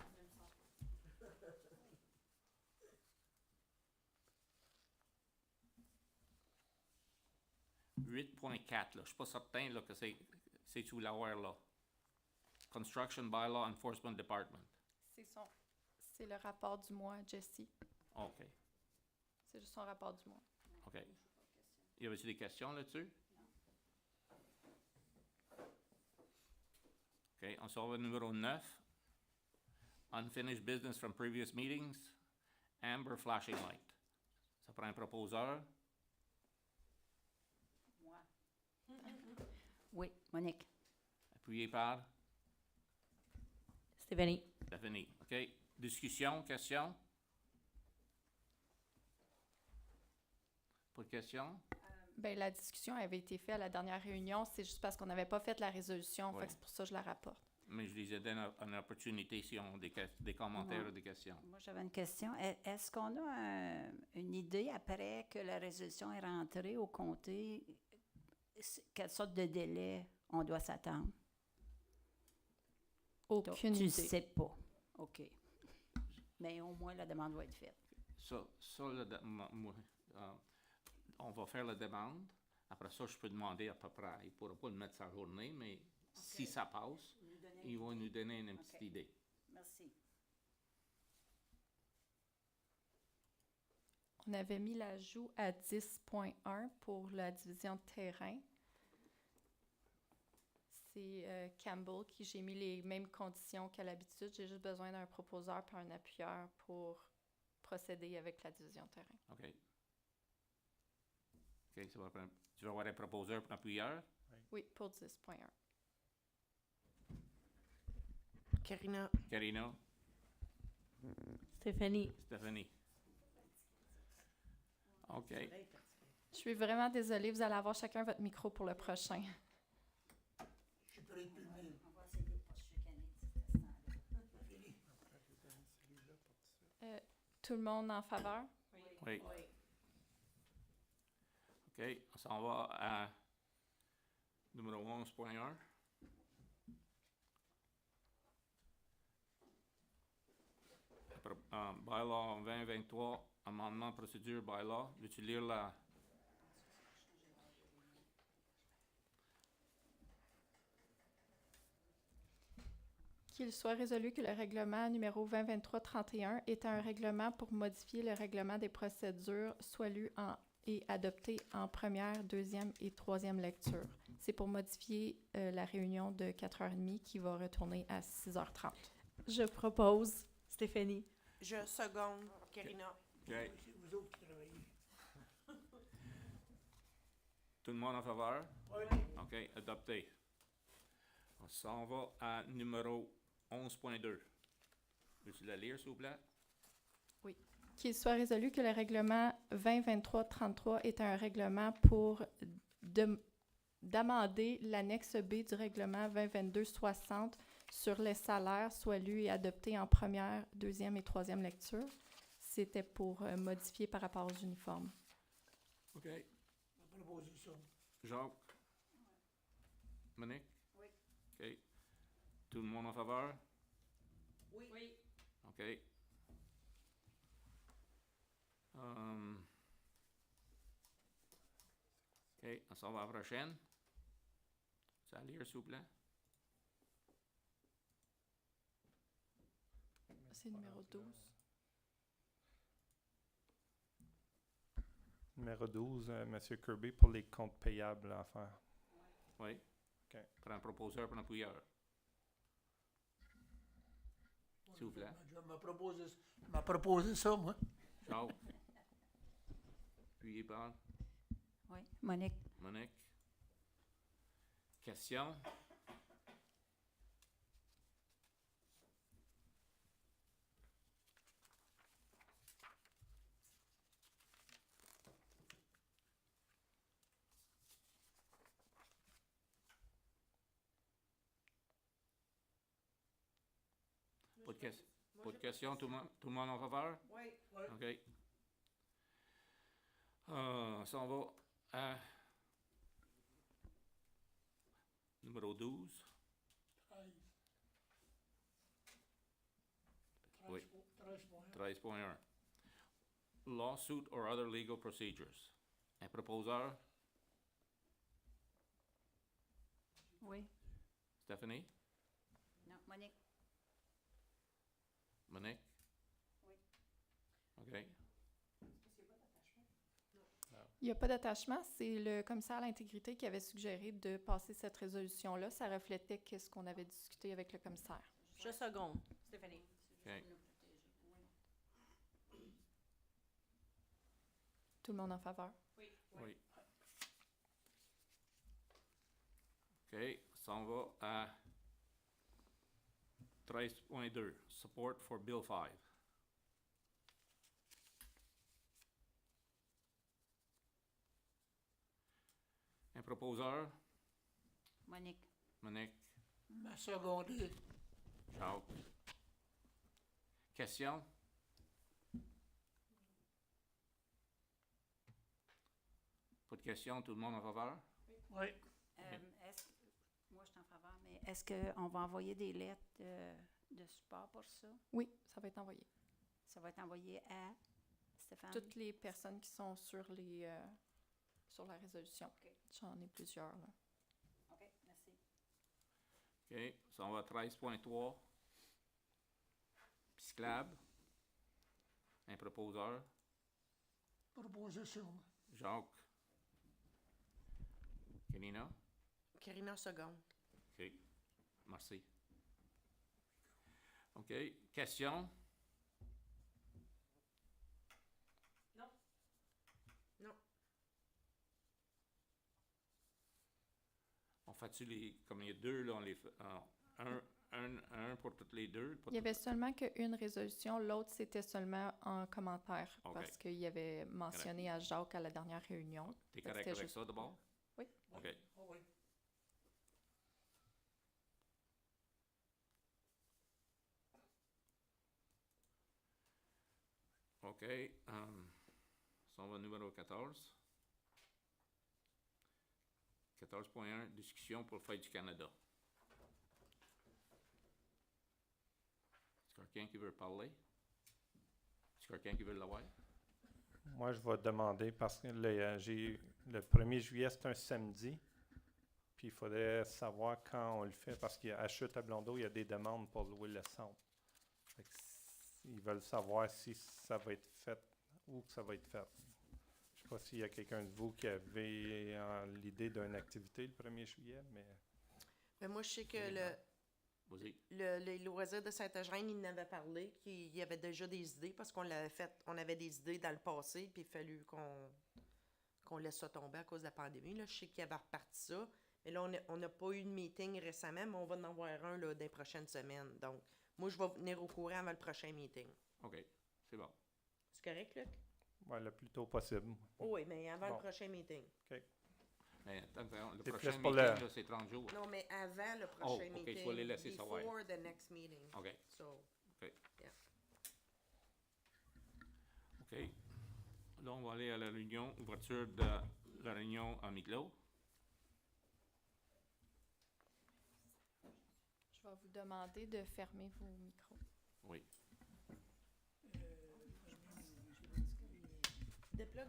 « 8.4, là. Je suis pas certain, là, que c'est sous l'hour, là. Construction Bylaw Enforcement Department. C'est le rapport du mois, Jessie. OK. C'est juste son rapport du mois. OK. Y avait-tu des questions là-dessus? OK, on sort au numéro 9. Unfinished business from previous meetings. Amber flashing light. Ça prend un proposeur. Moi. Oui, Monique. Appuyé par Stéphanie. Stephanie. OK. Discussion, question? Pas de question? Ben, la discussion avait été faite à la dernière réunion. C'est juste parce qu'on n'avait pas fait la résolution. Ouais. Fait que c'est pour ça que je la rapporte. Mais je les ai donné une opportunité s'ils ont des commentaires Ouais. ou des questions. Moi, j'avais une question. Est-ce qu'on a une idée, après que la résolution est rentrée au comté, quelle sorte de délai on doit s'attendre? Aucune Tu idée. ne sais pas. OK. Mais au moins, la demande va être faite. Ça on va faire la demande. Après ça, je peux demander à peu près. Il ne pourra pas le mettre sa journée, mais si ça passe, ils vont nous donner une petite OK. idée. Merci. On avait mis l'ajout à 10.1 pour la division de terrain. C'est Campbell qui j'ai mis les mêmes conditions qu'à l'habitude. J'ai juste besoin d'un proposeur et un appuyeur pour procéder avec la division de terrain. OK. OK, ça va prendre. Tu vas avoir un proposeur pour un appuyeur? Oui, pour 10.1. Karina. Karina? Stéphanie. Stéphanie? OK. Je suis vraiment désolée, vous allez avoir chacun votre micro pour le prochain. Je suis prêt depuis le mail. On va essayer de pas se chicaner d'ici à ce temps-là. Tout le monde en faveur? Oui. OK, on s'en va à numéro 11.1. Bylaw 2023, amendement procédure bylaw. Veux-tu lire la... Qu'il soit résolu que le règlement numéro 2023-31 est un règlement pour modifier le règlement des procédures, soit lu et adopté en première, deuxième et troisième lecture. C'est pour modifier la réunion de 4h30 qui va retourner à 6h30. Je propose Stéphanie. Je seconde Karina. OK. C'est vous autres qui travaillez. Tout le monde en faveur? Oui. OK, adopté. On s'en va à numéro 11.2. Veux-tu la lire, s'il vous plaît? Qu'il soit résolu que le règlement 2023-33 est un règlement pour d'amender l'annexe B du règlement 2022-60 sur les salaires, soit lu et adopté en première, deuxième et troisième lecture. C'était pour modifier par rapport aux uniformes. OK. On va proposer ça. Jacques? Monique? Oui. OK. Tout le monde en faveur? Oui. OK. OK, on s'en va à la prochaine. Ça à lire, s'il vous plaît? C'est numéro 12. Numéro 12, M. Kirby, pour les comptes payables à faire. Oui. OK. Pour un proposeur, pour un appuyeur. S'il vous plaît. Je m'a proposé ça, moi. Jacques? Puis par Oui, Monique. Monique? Question? Pas de questions, tout le monde en faveur? Oui. OK. On s'en va à numéro 12. 13. Oui. 13. 13.1. Lawsuit or other legal procedures. Un proposeur? Oui. Stephanie? Non, Monique. Monique? Oui. OK. Il n'y a pas d'attachement. C'est le commissaire à l'intégrité qui avait suggéré de passer cette résolution-là. Ça reflétait ce qu'on avait discuté avec le commissaire. Je seconde Stéphanie. OK. Tout le monde en faveur? Oui. OK. On s'en va à 13.2. Support for Bill 5. Un proposeur? Monique. Monique? Ma secondée. Jacques? Question? Pas de questions, tout le monde en faveur? Oui. Moi, je suis en faveur, mais est-ce qu'on va envoyer des lettres de support pour ça? Oui, ça va être envoyé. Ça va être envoyé à Stéphane? Toutes les personnes qui sont sur sur la résolution. OK. J'en ai plusieurs, là. OK, merci. OK. Ça va à 13.3. Pisclab. Un proposeur. Proposer ça, moi. Jacques. Karina. Karina seconde. OK. Merci. OK. Question? Non. Non. On fait-tu comme il y a deux, là, on les fait, un pour toutes les deux? Il y avait seulement qu'une résolution. L'autre, c'était seulement en commentaire OK. parce qu'il y avait mentionné à Jacques à la dernière réunion. T'es Fait que correct c'était avec juste- ça, d'abord? Oui. OK. Oh, oui. OK. Ça va au numéro 14. 14.1, discussion pour Fête du Canada. Est-ce quelqu'un qui veut parler? Est-ce quelqu'un qui veut l'avoir? Moi, je vais demander parce que le 1er juillet, c'est un samedi. Puis il faudrait savoir quand on le fait parce qu'à Chute à Blondeau, il y a des demandes pour louer le centre. Fait que ils veulent savoir si ça va être fait, où que ça va être fait. Je sais pas s'il y a quelqu'un de vous qui avait l'idée d'une activité le 1er juillet, mais Mais moi, je sais que Vas-y. les loisirs de Saint-Eugène, il en avait parlé, qu'il y avait déjà des idées parce qu'on l'avait fait, on avait des idées dans le passé, puis il a fallu qu'on laisse ça tomber à cause de la pandémie. Là. Je sais qu'il avait reparti ça. Mais là, on n'a pas eu de meeting récemment, mais on va en avoir un là, dans les prochaines semaines. Donc, moi, je vais venir au courant avant le prochain meeting. OK, c'est bon. C'est correct, Luc? ouais, le plus tôt possible. Oui, mais avant Bon. le prochain meeting. Mais attends, le C'est prochain plus pour meeting, le- là, c'est 30 jours. Non, mais avant le prochain OK, meeting. faut les laisser savoir. Before the next meeting. OK, So, OK. yeah. OK. Là, on va aller à la réunion, ouverture de la réunion à mi-clos. Je vais vous demander de fermer vos micros. Oui. Déplogue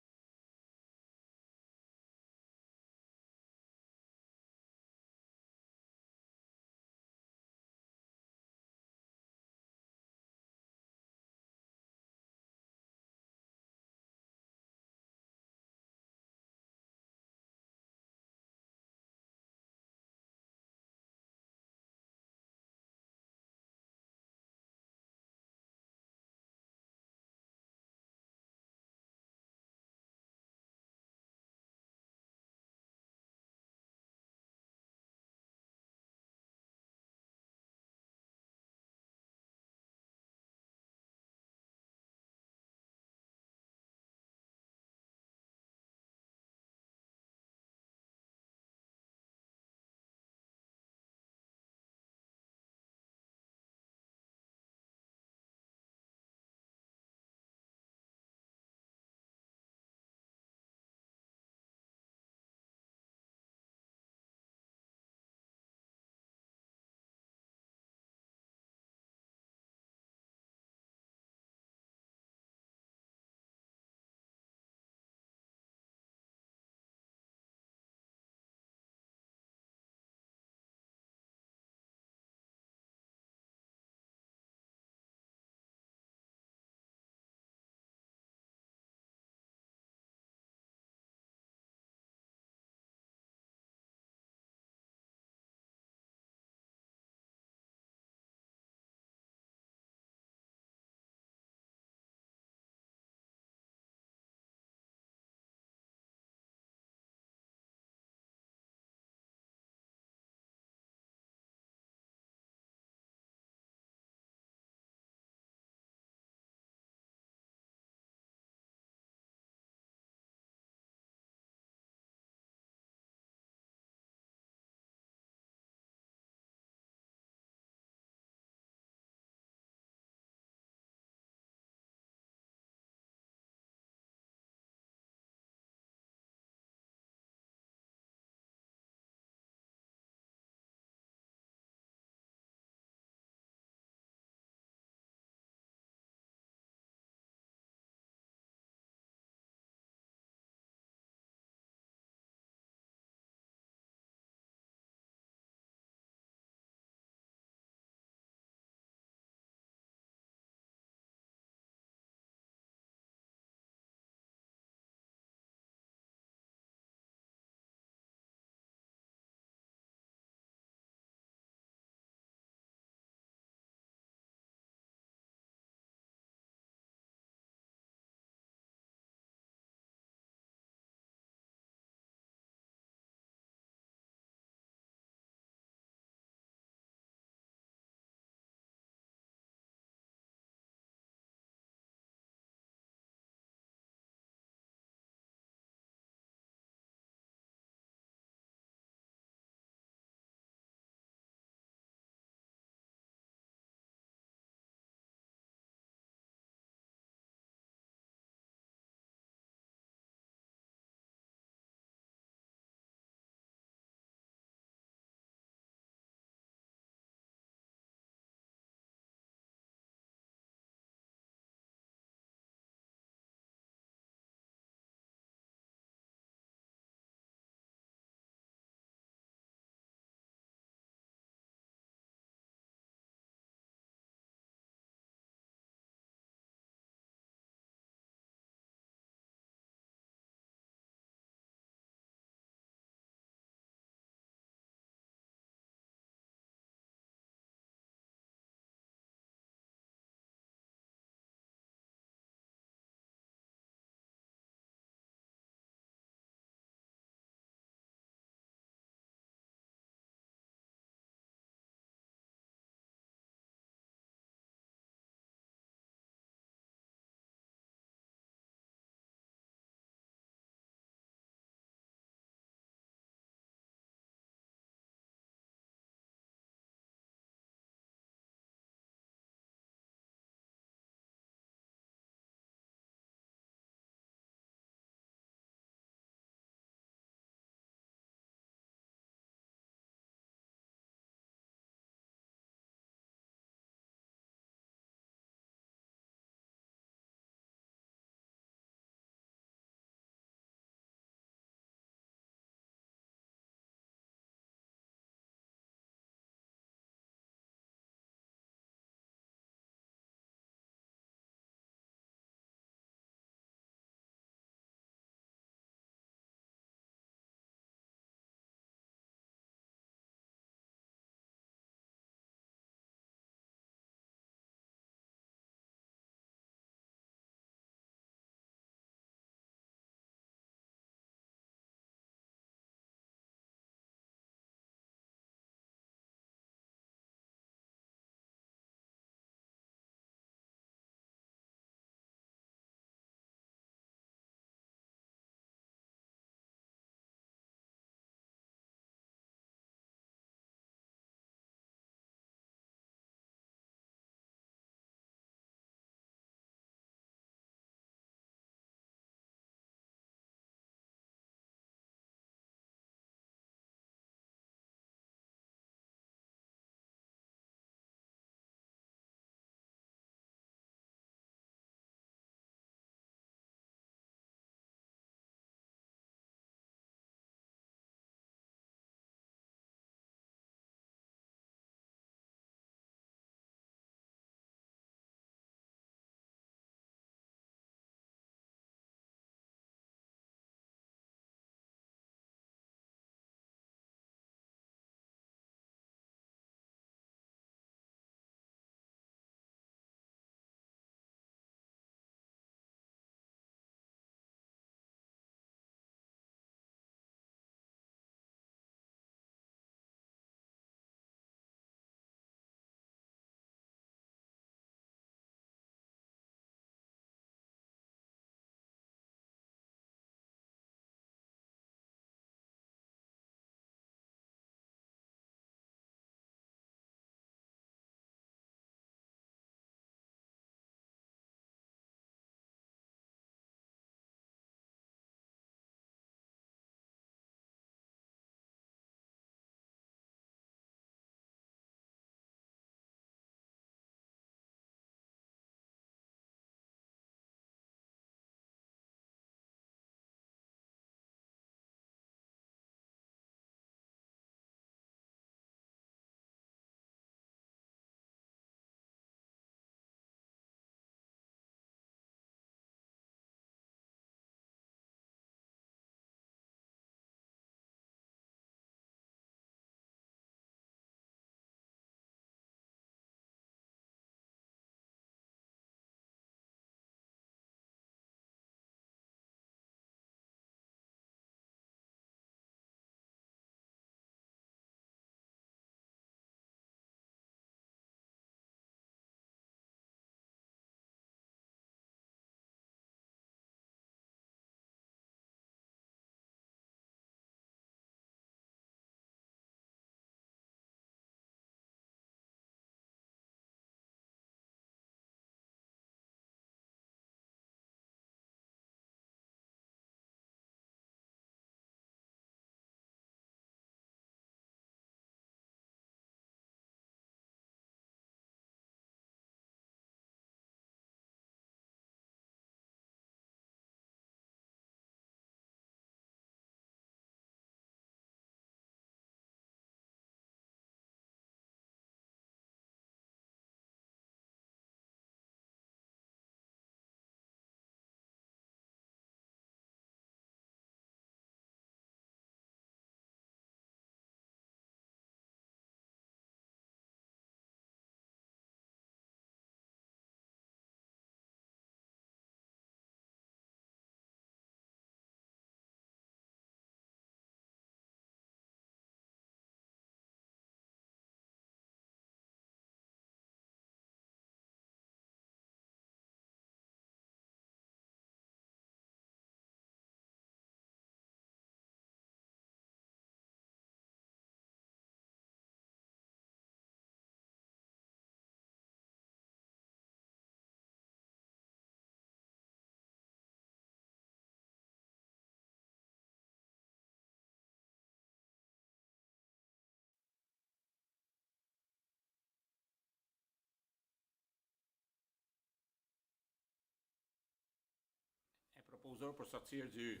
proposeur pour sortir du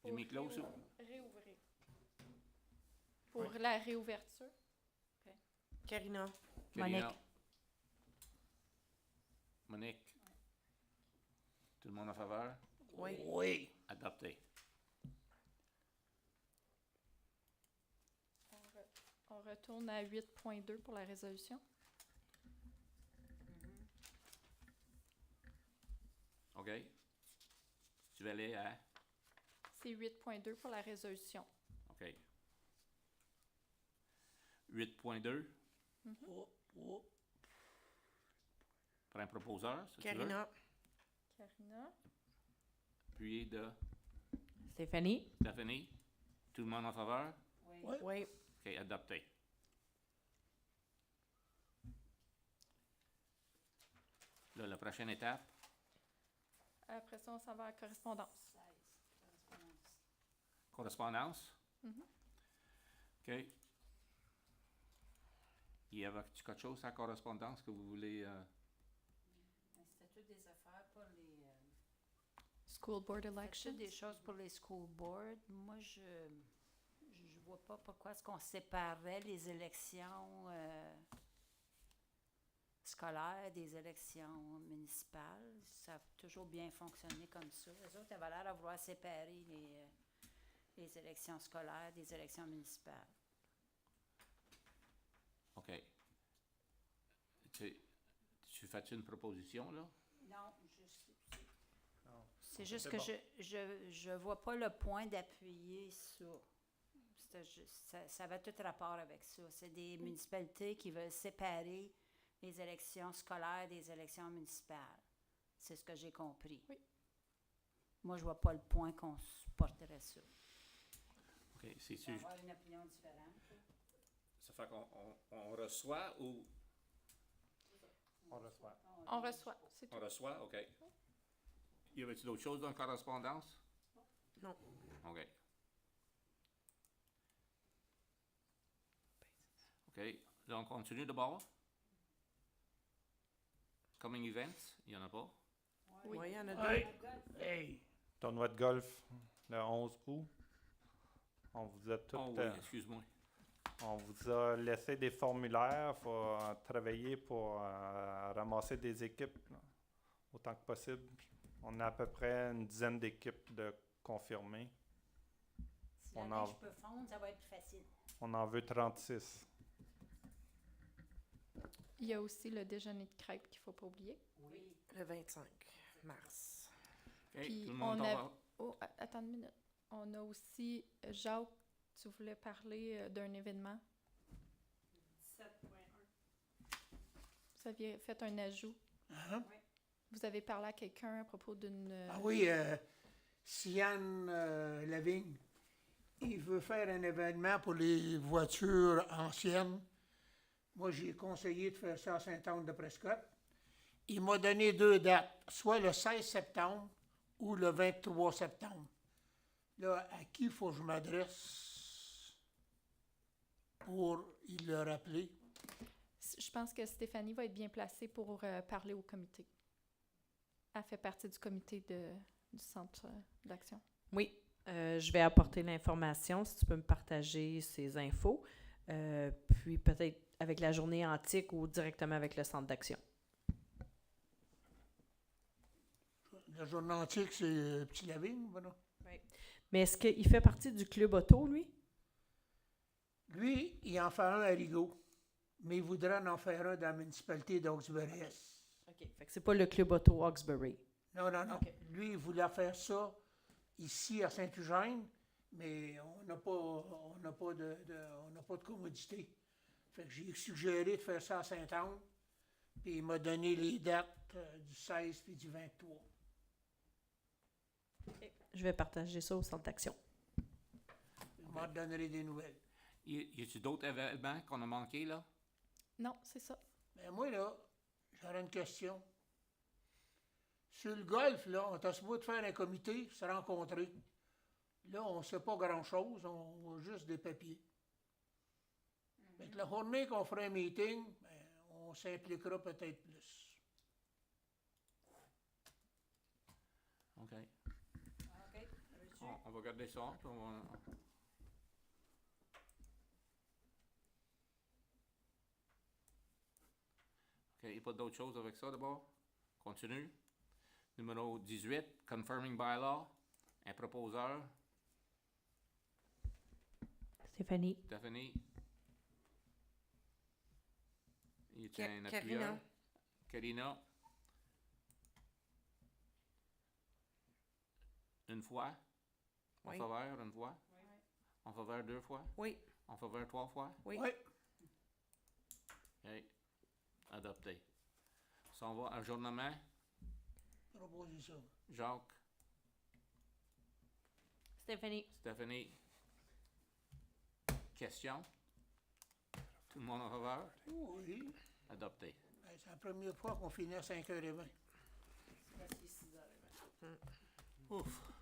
Pour mi-close? réouvrir. Pour la réouverture. Karina. Karina? Monique? Tout le monde en faveur? Oui. Oui. Adopté. On retourne à 8.2 pour la résolution. OK? Tu vas aller à... C'est 8.2 pour la résolution. OK. 8.2, Oh, oh. pour un proposeur, si tu veux. Karina. Karina. Puis de Stéphanie? Stéphanie. Tout le monde en faveur? Oui. Oui. OK, adopté. Là, la prochaine étape, Après ça, on s'en va à la correspondance. 16, correspondance. correspondance. Mhm. OK. Y avait-tu quelque chose à la correspondance que vous voulez... Mais c'était toutes des affaires pour les... School Board c'était Elections. toutes des choses pour les school boards. Moi, je vois pas pourquoi est-ce qu'on séparait les élections scolaires des élections municipales. Ça a toujours bien fonctionné comme ça. Les autres avaient l'air de vouloir séparer les élections scolaires des élections municipales. OK. Tu fais-tu une proposition, là? Non, c'est juste que je vois pas le point d'appuyer ça. Ça avait tout rapport avec ça. C'est des municipalités qui veulent séparer les élections scolaires des élections municipales. C'est ce que j'ai compris. Oui. Moi, je vois pas le point qu'on supporterait ça. OK. Il C'est-tu... va y avoir une opinion différente. Ça fait qu'on reçoit ou... On reçoit. On reçoit, c'est tout. On reçoit, OK. Y avait-tu d'autres choses dans la correspondance? Non. OK. OK. Là, on continue d'abord. Coming events, il n'y en a pas. Oui, il y en a deux. Hey. Hey. Tournoi de golf le 11 août. On vous a tout, Oh oui, excuse-moi. on vous a laissé des formulaires. Il faut travailler pour ramasser des équipes là, autant que possible. On a à peu près une dizaine d'équipes de confirmées. Si la neige peut fondre, ça va être plus facile. On en veut 36. Il y a aussi le déjeuner de crêpes qu'il ne faut pas oublier. Oui. Le 25 mars. OK, Puis tout le monde on en a... va. Oh, attends une minute. On a aussi, Jacques, tu voulais parler d'un événement. 17.1. Vous aviez fait un ajout. Hein? Vous avez parlé à quelqu'un à propos d'une... Ah oui, Sian Lavigne, il veut faire un événement pour les voitures anciennes. Moi, j'ai conseillé de faire ça à Sainte-Anne-de-Prescott. Il m'a donné 2 dates, soit le 16 septembre ou le 23 septembre. Là, à qui il faut que je m'adresse pour le rappeler? Je pense que Stéphanie va être bien placée pour parler au comité. Elle fait partie du comité du centre d'action. Oui, je vais apporter l'information, si tu peux me partager ces infos, puis peut-être avec la journée antique ou directement avec le centre d'action. La journée antique, c'est Petit Lavigne, voilà. Oui. Mais est-ce qu'il fait partie du club auto, lui? Lui, il en fait un à Rigaud, mais il voudrait en faire un dans la municipalité d'Hawkesbury-Est. OK. Fait que c'est pas le club auto Hawkesbury. Non, non, non. OK. Lui, il voulait faire ça ici à Saint-Eugène, mais on n'a pas de commodité. Fait que j'ai suggéré de faire ça à Sainte-Anne, puis il m'a donné les dates du 16 puis du 23. OK. Je vais partager ça au centre d'action. Il m'a donné des nouvelles. Y a-t-il d'autres événements qu'on a manqués, là? Non, c'est ça. Mais moi, là, j'aurais une question. Sur le golf, là, on t'a supposé de faire un comité, se rencontrer. Là, on ne sait pas grand-chose, on voit juste des papiers. Fait que la journée qu'on fera un meeting, ben, on s'impliquera peut-être plus. OK. On va garder ça, puis on va... OK, il n'y a pas d'autre chose avec ça d'abord? Continue. Numéro 18, confirming bylaw. Un proposeur, Stéphanie. Stephanie. Il Ka- tient un Karina. appuyeur. Karina. Une fois. En Oui. faveur, une fois. En faveur, deux fois. Oui, En faveur, trois fois. oui. Oui. OK. Adopté. Ça, on va ajournement. Proposition. Jacques, Stéphanie. Stephanie. Question? Tout le monde en faveur? Oui. Adopté. Ben, c'est la première fois qu'on finit à 5h20. Voici 6h20. Ouf.